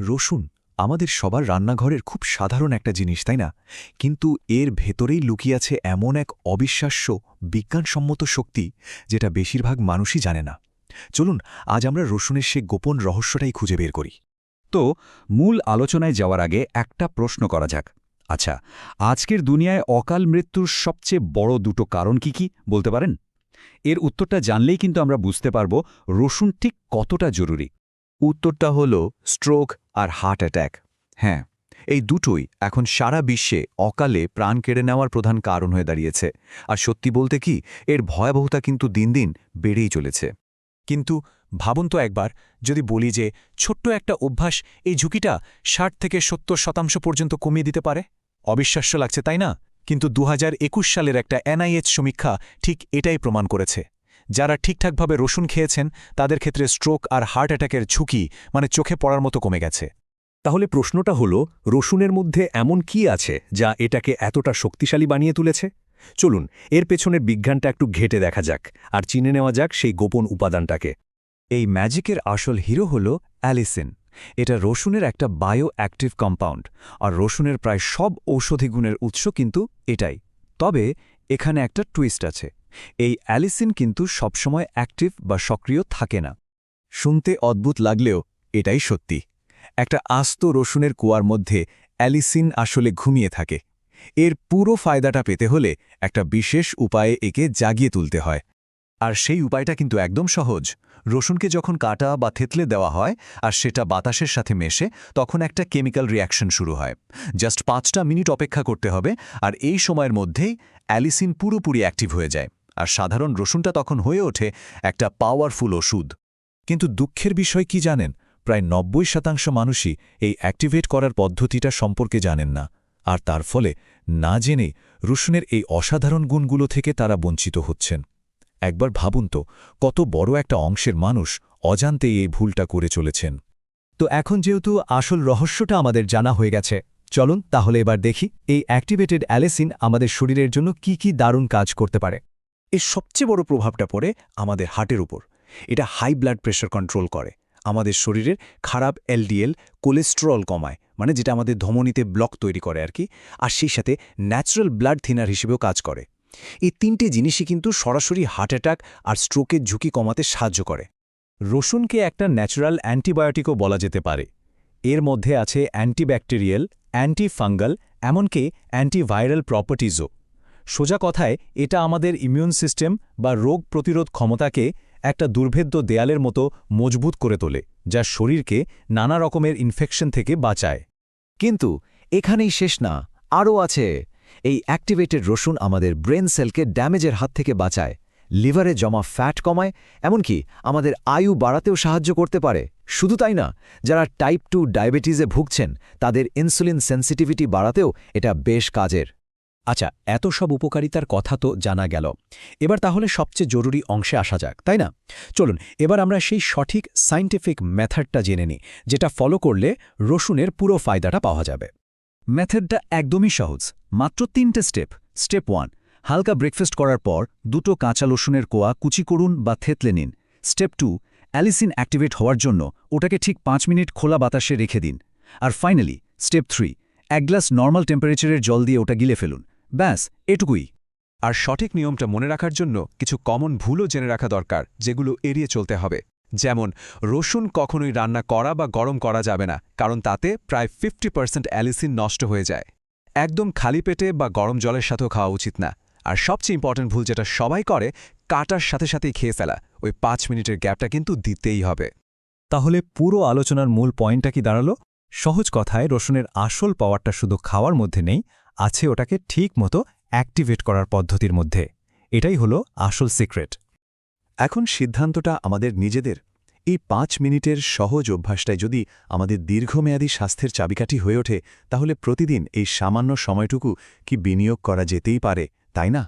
রসুন আমাদের সবার রান্নাঘরের খুব সাধারণ একটা জিনিস, তাই না? কিন্তু এর ভেতরেই লুকিয়ে আছে এমন এক অবিশ্বাস্য বিজ্ঞানসম্মত শক্তি যেটা বেশিরভাগ মানুষই জানে না। চলুন আজ আমরা রসুনের সে গোপন রহস্যটাই খুঁজে বের করি। তো মূল আলোচনায় যাওয়ার আগে একটা প্রশ্ন করা যাক। আচ্ছা, আজকের দুনিয়ায় অকাল মৃত্যুর সবচেয়ে বড় দুটো কারণ কি বলতে পারেন? এর উত্তরটা জানলেই কিন্তু আমরা বুঝতে পারব রসুন ঠিক কতটা জরুরি। উত্তরটা হল স্ট্রোক আর হার্ট অ্যাট্যাক। হ্যাঁ, এই দুটোই এখন সারা বিশ্বে অকালে প্রাণ কেড়ে নেওয়ার প্রধান কারণ হয়ে দাঁড়িয়েছে। আর সত্যি বলতে কি, এর ভয়াবহতা কিন্তু দিন দিন বেড়েই চলেছে। কিন্তু ভাবুন তো একবার, যদি বলি যে ছোট্ট একটা অভ্যাস এই ঝুঁকিটা ৬০ থেকে ৭০% পর্যন্ত কমিয়ে দিতে পারে। অবিশ্বাস্য লাগছে, তাই না? কিন্তু ২০২১ সালের একটা NIH সমীক্ষা ঠিক এটাই প্রমাণ করেছে। যারা ঠিকঠাকভাবে রসুন খেয়েছেন তাদের ক্ষেত্রে স্ট্রোক আর হার্ট অ্যাটাকের ঝুঁকি চোখে পড়ার মতো কমে গেছে। তাহলে প্রশ্নটা হলো, রসুনের মধ্যে এমন কি আছে যা এটাকে এতটা শক্তিশালী বানিয়ে তুলেছে? চলুন এর পেছনের বিজ্ঞানটা একটু ঘেঁটে দেখা যাক আর চিনে নেওয়া যাক সেই গোপন উপাদানটাকে। এই ম্যাজিকের আসল হিরো হল অ্যালিসিন। এটা রসুনের একটা বায়ো অ্যাক্টিভ কম্পাউন্ড, আর রসুনের প্রায় সব ঔষধি গুণের উৎস কিন্তু এটাই। তবে এখানে একটা টুইস্ট আছে। এই অ্যালিসিন কিন্তু সবসময় অ্যাক্টিভ বা সক্রিয় থাকে না। শুনতে অদ্ভুত লাগলেও এটাই সত্যি। একটা আস্ত রসুনের কুয়ার মধ্যে অ্যালিসিন আসলে ঘুমিয়ে থাকে। এর পুরো ফায়দাটা পেতে হলে একটা বিশেষ উপায়ে একে জাগিয়ে তুলতে হয়। আর সেই উপায়টা কিন্তু একদম সহজ। রসুনকে যখন কাটা বা থেতলে দেওয়া হয় আর সেটা বাতাসের সাথে মেশে, তখন একটা কেমিক্যাল রিঅ্যাকশন শুরু হয়। জাস্ট ৫টা মিনিট অপেক্ষা করতে হবে, আর এই সময়ের মধ্যেই অ্যালিসিন পুরোপুরি অ্যাক্টিভ হয়ে যায়। আর সাধারণ রসুনটা তখন হয়ে ওঠে একটা পাওয়ারফুল ওষুধ। কিন্তু দুঃখের বিষয় কি জানেন? প্রায় ৯০% মানুষই এই অ্যাক্টিভেট করার পদ্ধতিটা সম্পর্কে জানেন না। আর তার ফলে না জেনে রসুনের এই অসাধারণ গুণগুলো থেকে তারা বঞ্চিত হচ্ছেন। একবার ভাবুন তো, কত বড় একটা অংশের মানুষ অজান্তেই এই ভুলটা করে চলেছেন। তো এখন যেহেতু আসল রহস্যটা আমাদের জানা হয়ে গেছে, চলুন তাহলে এবার দেখি এই অ্যাক্টিভেটেড অ্যালিসিন আমাদের শরীরের জন্য কি দারুণ কাজ করতে পারে। এর সবচেয়ে বড় প্রভাবটা পড়ে আমাদের হার্টের উপর। এটা হাই ব্লাড প্রেশার কন্ট্রোল করে, আমাদের শরীরের খারাপ LDL কোলেস্টেরল কমায়, যেটা আমাদের ধমনীতে ব্লক তৈরি করে আর কি। আর সেই সাথে ন্যাচারাল ব্লাড থিনার হিসেবেও কাজ করে। এই ৩টে জিনিসই কিন্তু সরাসরি হার্ট অ্যাটাক আর স্ট্রোকের ঝুঁকি কমাতে সাহায্য করে। রসুনকে একটা ন্যাচারাল অ্যান্টিবায়োটিকও বলা যেতে পারে। এর মধ্যে আছে অ্যান্টিব্যাকটেরিয়াল, অ্যান্টিফাঙ্গাল, এমনকি অ্যান্টিভাইরাল প্রপার্টিজও। সোজা কথায় এটা আমাদের ইমিউন সিস্টেম বা রোগ প্রতিরোধ ক্ষমতাকে একটা দুর্ভেদ্য দেয়ালের মতো মজবুত করে তোলে, যা শরীরকে নানা রকমের ইনফেকশন থেকে বাঁচায়। কিন্তু এখানেই শেষ না, আরও আছে। এই অ্যাক্টিভেটেড রসুন আমাদের ব্রেন সেলকে ড্যামেজের হাত থেকে বাঁচায়, লিভারে জমা ফ্যাট কমায়, এমনকি আমাদের আয়ু বাড়াতেও সাহায্য করতে পারে। শুধু তাই না, যারা টাইপ 2 ডায়াবেটিসে ভুগছেন তাদের ইনসুলিন সেন্সিটিভিটি বাড়াতেও এটা বেশ কাজের। আচ্ছা, এত সব উপকারিতার কথা তো জানা গেল। এবার তাহলে সবচেয়ে জরুরি অংশে আসা যাক, তাই না? চলুন এবার আমরা সেই সঠিক সায়েন্টিফিক মেথডটা জেনে নিই, যেটা ফলো করলে রসুনের পুরো ফায়দাটা পাওয়া যাবে। মেথডটা একদমই সহজ, মাত্র ৩টে স্টেপ। স্টেপ 1, হালকা ব্রেকফাস্ট করার পর 2টো কাঁচা রসুনের কোয়া কুচি করুন বা থেতলে নিন। স্টেপ 2, অ্যালিসিন অ্যাক্টিভেট হওয়ার জন্য ওটাকে ঠিক 5 মিনিট খোলা বাতাসে রেখে দিন। আর ফাইনালি স্টেপ 3, 1 গ্লাস নর্মাল টেম্পারেচারের জল দিয়ে ওটা গিলে ফেলুন। ব্যাস, এটুকুই। আর সঠিক নিয়মটা মনে রাখার জন্য কিছু কমন ভুলও জেনে রাখা দরকার, যেগুলো এড়িয়ে চলতে হবে। যেমন, রসুন কখনোই রান্না করা বা গরম করা যাবে না, কারণ তাতে প্রায় 50% অ্যালিসিন নষ্ট হয়ে যায়। একদম খালি পেটে বা গরম জলের সাথেও খাওয়া উচিত না। আর সবচেয়ে ইম্পর্টেন্ট ভুল যেটা সবাই করে, কাটার সাথে সাথেই খেয়ে ফেলা। ওই 5 মিনিটের গ্যাপটা কিন্তু দিতেই হবে। তাহলে পুরো আলোচনার মূল পয়েন্টটা কি দাঁড়ালো? সহজ কথায়, রসুনের আসল পাওয়ারটা শুধু খাওয়ার মধ্যে নেই, আছে ওটাকে ঠিক মতো অ্যাক্টিভেট করার পদ্ধতির মধ্যে। এটাই হলো আসল সিক্রেট। এখন সিদ্ধান্তটা আমাদের নিজেদের। এই 5 মিনিটের সহজ অভ্যাসটাই যদি আমাদের দীর্ঘমেয়াদী স্বাস্থ্যের চাবিকাঠি হয়ে ওঠে, তাহলে প্রতিদিন এই সামান্য সময়টুকু কি বিনিয়োগ করা যেতেই পারে, তাই না?